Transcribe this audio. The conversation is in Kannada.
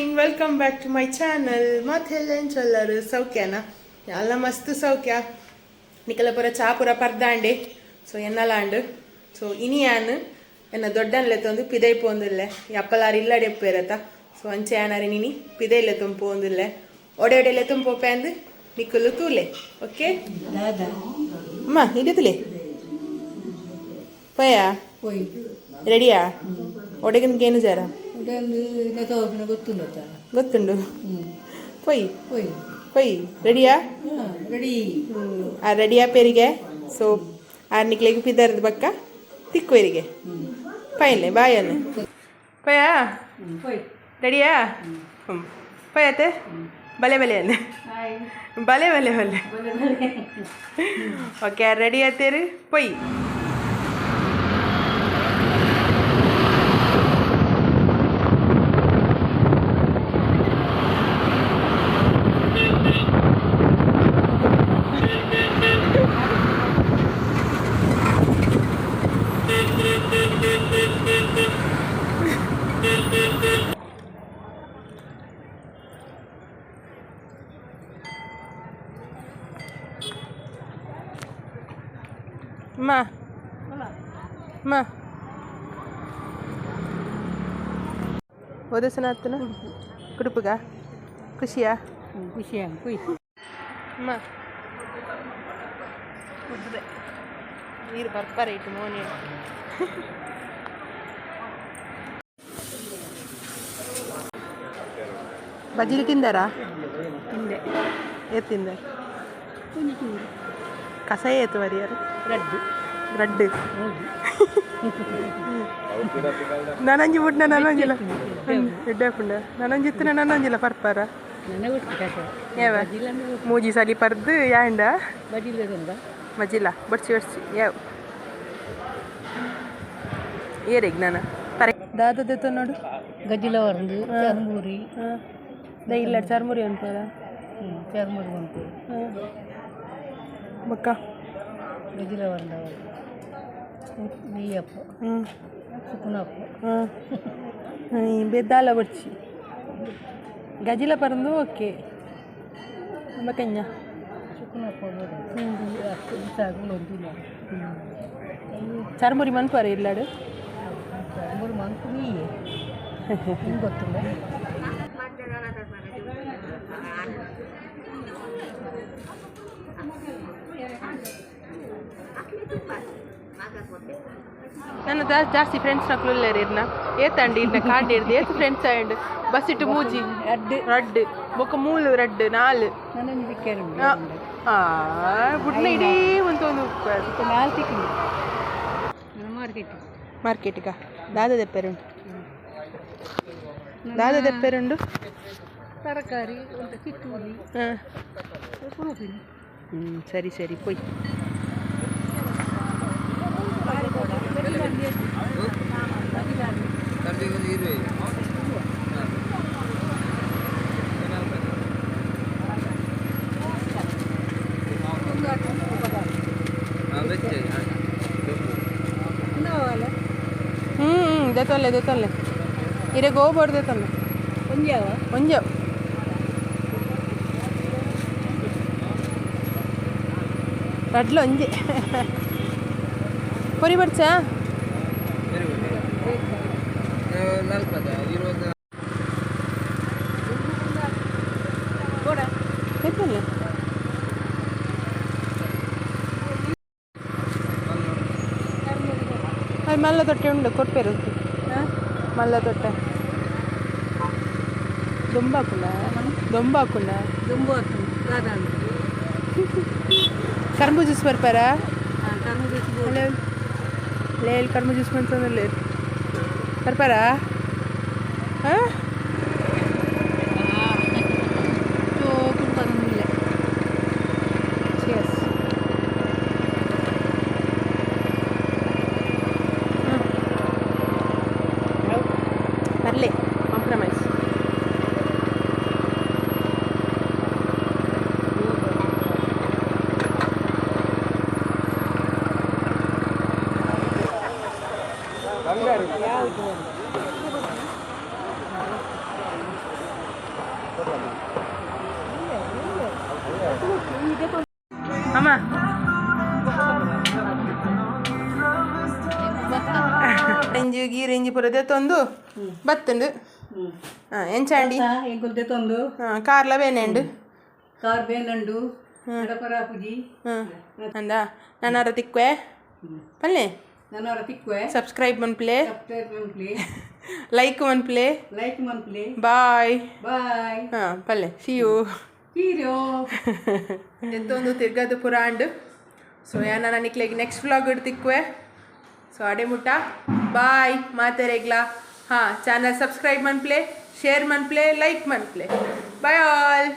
Morning, welcome back to my channel. ಮತ್ತೆ ಎಲ್ಲರೂ ಸೌಖ್ಯನಾ? ಎಲ್ಲ ಮಸ್ತ್ ಸೌಖ್ಯ. ನಿಕಲ ಪುರ ಚಾ ಪುರ ಪರ್ದಾಂಡೆ ಸೊ ಎನ್ನಲಾಂಡು ಸೊ ಇನಿಯಾನು ಎನ್ನ ದೊಡ್ಡನ್ಲೆ ತಂದು ಪಿದೈ ಪೋಂದಿಲ್ಲೆ ಅಪ್ಪಲಾರು ಇಲ್ಲಡೆ ಉಪ್ಪೇರತ ಸೊ ಅಂಚೆ ಆನಾರಿ ನಿನಿ ಪಿದೈಲೆ ತುಂಬ ಪೋಂದಿಲ್ಲೆ ಒಡೆ ಒಡೆಲೆ ತುಂಬ ಪೋಪೆಂದು ನಿಕ್ಕಲು ತೂಲೆ. ಓಕೆ ಅಮ್ಮ ಹಿಡಿತಲೆ ಪೋಯಾ ರೆಡಿಯಾ? ಒಡೆಗನ್ಗೇನು ಜಾರ ಗೊತ್ತುಂಡು ಪೊಯ್ ಪೊಯ್ ರೆಡಿಯಾ? ರೆಡಿ ರೆಡಿಯಾ ಪೇರಿಗೆ ಸೊ ಆರ್ನಿಕ್ಲೆಗೆ ಪಿದರ್ದ ಬಕ್ಕ ತಿಕ್ಕುವರಿಗೆ ಪೈನ್ಲೆ ಬಾಯನ್ನು ಪಯ್ಯ ರೆಡಿಯಾ? ಪಯತೆ ಬಲೆ ಬಲೆ ಅಂದೆ ಬಲೆ ಬಲೆ ಬಲೆ ಓಕೆ ರೆಡಿ ಆತೇರಿ ಪೊಯ್ Ma ಓದಸನ ಆತನ ಕುಡುಪುಗ ಖುಷಿಯಾ? ಖುಷಿಯಾ ಅಮ್ಮ ಕುಡ್ದೆ ನೀರು ಬರ್ತಾರೆ ಇಟ್ಟು ಮೋನಿ ಬಜ್ಜಿಲಿ ತಿಂದಾರಾ? ತಿಂದೆ. ಏತ್ ತಿಂದ? ಕಸ ಏತು ಮರಿಯಾರು ರಡ್ಡು ನನಂಜಿ ಬಿಡ್ನ ನನಂಜಿಲ್ಲ ಎಡ್ಡಾಪುಂಡ ನನಂಜಿತ್ತಿನ ನನಂಜಿಲ್ಲ ಪರ್ಪಾರ ಯಾವ ಮೂಜಿ ಸಲಿ ಪರ್ದು ಯಾಂಡ ಮಜಿಲ್ಲ ಬಡ್ಸಿ ಬಡ್ಸಿ ಯಾವ ಏರೆಗ್ ನಾನು ಪರೆ ದಾದದೆತ್ತ ನೋಡು ಗಜ್ಜಿಲ ವರಂದು ಚರ್ಮೂರಿ ಇಲ್ಲ ಚರ್ಮುರಿ ಅಂತಾರ ಚರ್ಮೂರಿ ಅಂತು ಬಕ್ಕ ಗಜ್ಜಿಲ ವರಂದ ನೆಯ್ಯಪ್ಪ ಸುಕುನಪ್ಪ ಬೆದ್ದಾಲ ಬಡ್ಸಿ ಗಜಿಲ ಪರಂದು ಓಕೆ ಬಕ್ಕಂಜ ಸುಕುನಪ್ಪ ಚರ್ಮುರಿ ಮನ್ಪಾರ ಇಲ್ಲಾಡು ಚರ್ಮೂರಿ ಮನ್ಪು ನೀಯೇ ಗೊತ್ತಿಲ್ಲ ನನ್ನ ಜಾಸ್ತಿ ಫ್ರೆಂಡ್ಸ್ ನಕ್ಲುಲ್ಲೇರಿ ಇರ್ನ ಏತಂಡಿ ಇರ್ನ ಕಾಂಡಿ ಇರ್ದು ಏತು ಫ್ರೆಂಡ್ಸ್ ಆಯಂಡು ಬಸ್ ಇಟ್ಟು ಮೂಜಿ ರಡ್ಡು ಬೊಕ್ಕ ಮೂಲು ರಡ್ಡು ನಾಲು ಬುಡ್ನ ಇಡೀ ಒಂದು ಮಾರ್ಕೆಟ್ಗ ದಾದ ದೆಪ್ಪೆರುಂಡು ತರಕಾರಿ ಕಿತ್ತೂರಿ ಸರಿ ಸರಿ ಪೊಯ್ ದೇತೊಲ್ಲೆ ಇರೆ ಗೋಬೋರ್ದು ದೇತೊಲ್ಲೆ ಒಂಜಾವ ರಡ್ಲು ಒಂಜೆ ಪೊರಿ ಬಡ್ಸಾ అది మల్ల తొట్టె ఉండు కొట్టారు మల్ల తొట్టె దొంబాకుండా కర్మూ జ్యూస్ పరపారా? లేదు కర్మూ జ్యూస్ మంచిగా లేదు పరపారా? compromise. ರೆಂಜಿ ಗೀರೆಂಜಿ ಪುರ ದೆತ್ತೊಂದು ಬತ್ತುಂಡು ಎಂಚಾಂಡಿ ಎಂಕುಲ್ತೆ ತೊಂದು ಕಾರ್ಲ ಬೇನೆಂಡು ಕಾರ್ ಬೇನಂಡು ಪರಾಪುಜಿ ಅಂದ ನನ್ನರ ತಿಕ್ವೆ ಪಲ್ಲೆ ನನ್ನವರ ತಿಕ್ವೆ ಸಬ್ಸ್ಕ್ರೈಬ್ ಮನ್ಪ್ಲೆ ಸಬ್ಸ್ಕ್ರೈಬ್ ಮನ್ಪ್ಲೆ ಲೈಕ್ ಮನ್ಪ್ಲೆ ಲೈಕ್ ಮನ್ಪ್ಲೆ ಬಾಯ್ ಬಾಯ್ ಪಲ್ಲೆ ಸಿ ಯು ಹೀರೋ ಎಂತೊಂದು ತಿರ್ಗದು ಪುರ ಅಂಡು ಸೊ ಯಾನ ನಿಕ್ಲೆಗೆ ನೆಕ್ಸ್ಟ್ ವ್ಲಾಗ್ ತಿಕ್ವೆ ಸೊ ಅಡೆ ಮುಟ್ಟ ಬಾಯ್ ಮಾತೆರೆಗ್ಲಾ ಚಾನಲ್ ಸಬ್ಸ್ಕ್ರೈಬ್ ಮನ್ಪ್ಲೆ ಶೇರ್ ಮನ್ಪ್ಲೆ ಲೈಕ್ ಮನ್ಪ್ಲೆ ಬಾಯ್ ಆಲ್